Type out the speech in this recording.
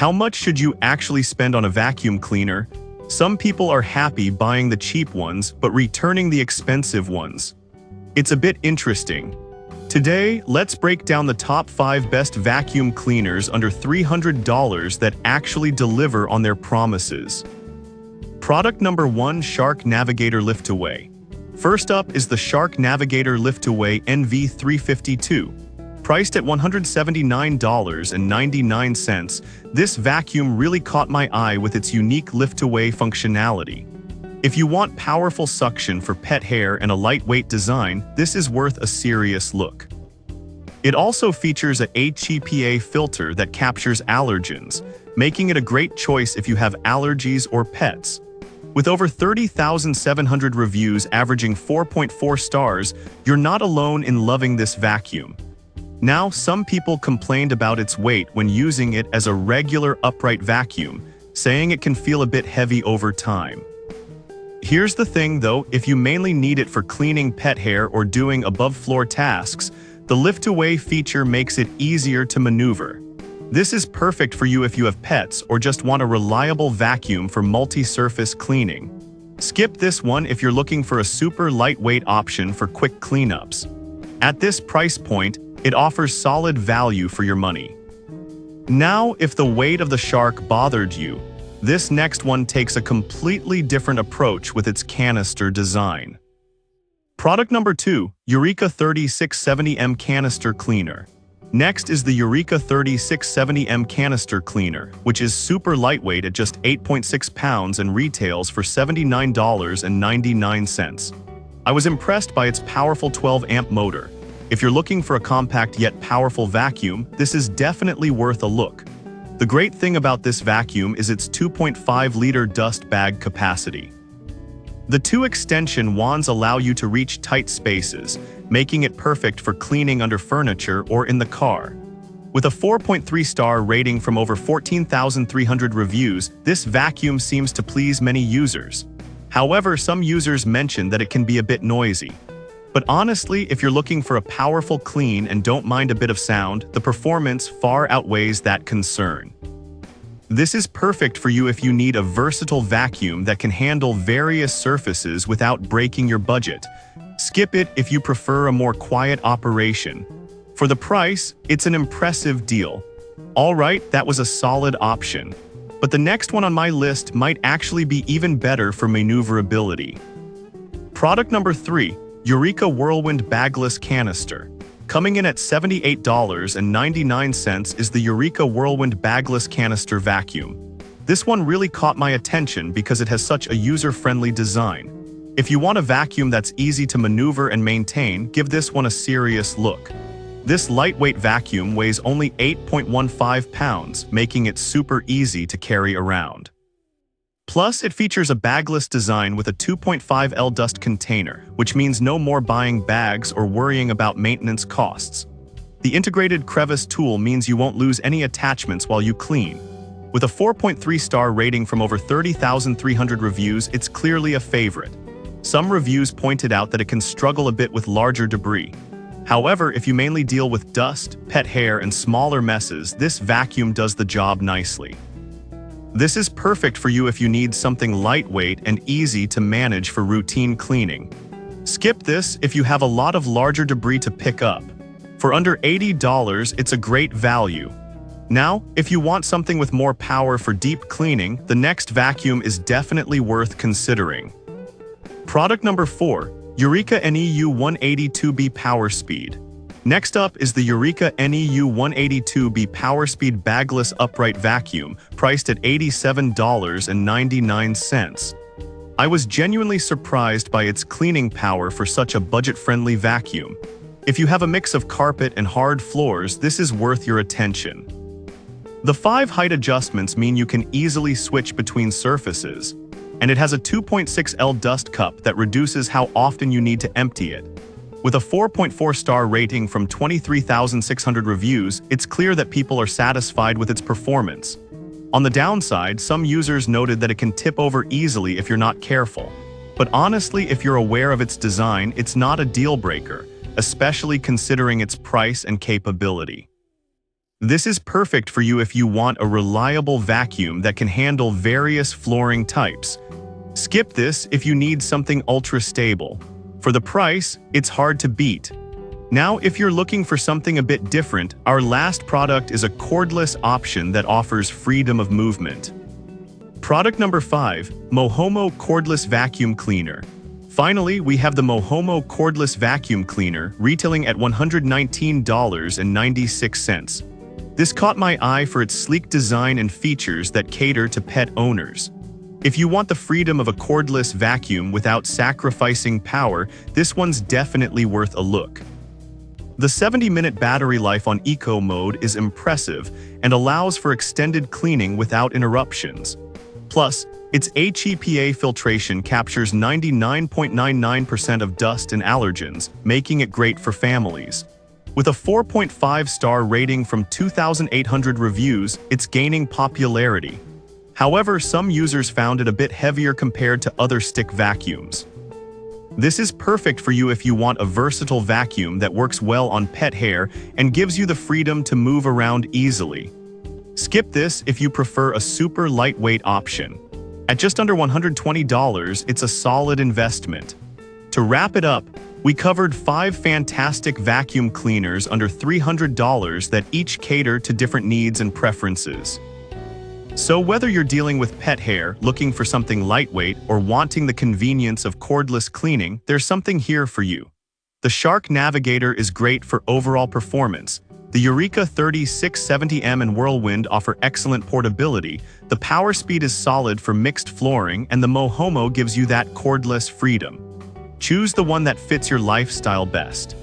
How much should you actually spend on a vacuum cleaner? Some people are happy buying the cheap ones but returning the expensive ones. It's a bit interesting. Today, let's break down the top 5 best vacuum cleaners under $300 that actually deliver on their promises. Product number 1: Shark Navigator Lift-Away. First up is the Shark Navigator Lift-Away NV352. Priced at $179.99, this vacuum really caught my eye with its unique lift-away functionality. If you want powerful suction for pet hair and a lightweight design, this is worth a serious look. It also features a HEPA filter that captures allergens, making it a great choice if you have allergies or pets. With over 30,700 reviews averaging 4.4 stars, you're not alone in loving this vacuum. Now, some people complained about its weight when using it as a regular upright vacuum, saying it can feel a bit heavy over time. Here's the thing though, if you mainly need it for cleaning pet hair or doing above-floor tasks, the lift-away feature makes it easier to maneuver. This is perfect for you if you have pets or just want a reliable vacuum for multi-surface cleaning. Skip this one if you're looking for a super lightweight option for quick cleanups. At this price point, it offers solid value for your money. Now, if the weight of the Shark bothered you, this next one takes a completely different approach with its canister design. Product number 2: Eureka 3670M Canister Cleaner. Next is the Eureka 3670M Canister Cleaner, which is super lightweight at just 8.6 pounds and retails for $79.99. I was impressed by its powerful 12-amp motor. If you're looking for a compact yet powerful vacuum, this is definitely worth a look. The great thing about this vacuum is its 2.5-liter dust bag capacity. The 2 extension wands allow you to reach tight spaces, making it perfect for cleaning under furniture or in the car. With a 4.3-star rating from over 14,300 reviews, this vacuum seems to please many users. However, some users mention that it can be a bit noisy. But honestly, if you're looking for a powerful clean and don't mind a bit of sound, the performance far outweighs that concern. This is perfect for you if you need a versatile vacuum that can handle various surfaces without breaking your budget. Skip it if you prefer a more quiet operation. For the price, it's an impressive deal. Alright, that was a solid option. But the next one on my list might actually be even better for maneuverability. Product number 3: Eureka Whirlwind Bagless Canister. Coming in at $78.99 is the Eureka Whirlwind Bagless Canister Vacuum. This one really caught my attention because it has such a user-friendly design. If you want a vacuum that's easy to maneuver and maintain, give this one a serious look. This lightweight vacuum weighs only 8.15 pounds, making it super easy to carry around. Plus, it features a bagless design with a 2.5L dust container, which means no more buying bags or worrying about maintenance costs. The integrated crevice tool means you won't lose any attachments while you clean. With a 4.3-star rating from over 30,300 reviews, it's clearly a favorite. Some reviews pointed out that it can struggle a bit with larger debris. However, if you mainly deal with dust, pet hair, and smaller messes, this vacuum does the job nicely. This is perfect for you if you need something lightweight and easy to manage for routine cleaning. Skip this if you have a lot of larger debris to pick up. For under $80, it's a great value. Now, if you want something with more power for deep cleaning, the next vacuum is definitely worth considering. Product number 4: Eureka NEU 182B Power Speed. Next up is the Eureka NEU 182B PowerSpeed Bagless Upright Vacuum, priced at $87.99. I was genuinely surprised by its cleaning power for such a budget-friendly vacuum. If you have a mix of carpet and hard floors, this is worth your attention. The 5 height adjustments mean you can easily switch between surfaces, and it has a 2.6L dust cup that reduces how often you need to empty it. With a 4.4-star rating from 23,600 reviews, it's clear that people are satisfied with its performance. On the downside, some users noted that it can tip over easily if you're not careful. But honestly, if you're aware of its design, it's not a deal breaker, especially considering its price and capability. This is perfect for you if you want a reliable vacuum that can handle various flooring types. Skip this if you need something ultra-stable. For the price, it's hard to beat. Now, if you're looking for something a bit different, our last product is a cordless option that offers freedom of movement. Product number 5, Mohomo Cordless Vacuum Cleaner. Finally, we have the Mohomo Cordless Vacuum Cleaner, retailing at $119.96. This caught my eye for its sleek design and features that cater to pet owners. If you want the freedom of a cordless vacuum without sacrificing power, this one's definitely worth a look. The 70-minute battery life on Eco mode is impressive and allows for extended cleaning without interruptions. Plus, its HEPA filtration captures 99.99% of dust and allergens, making it great for families. With a 4.5-star rating from 2,800 reviews, it's gaining popularity. However, some users found it a bit heavier compared to other stick vacuums. This is perfect for you if you want a versatile vacuum that works well on pet hair and gives you the freedom to move around easily. Skip this if you prefer a super lightweight option. At just under $120, it's a solid investment. To wrap it up, we covered 5 fantastic vacuum cleaners under $300 that each cater to different needs and preferences. So whether you're dealing with pet hair, looking for something lightweight, or wanting the convenience of cordless cleaning, there's something here for you. The Shark Navigator is great for overall performance. The Eureka 3670M and Whirlwind offer excellent portability, the power speed is solid for mixed flooring, and the Mohomo gives you that cordless freedom. Choose the one that fits your lifestyle best.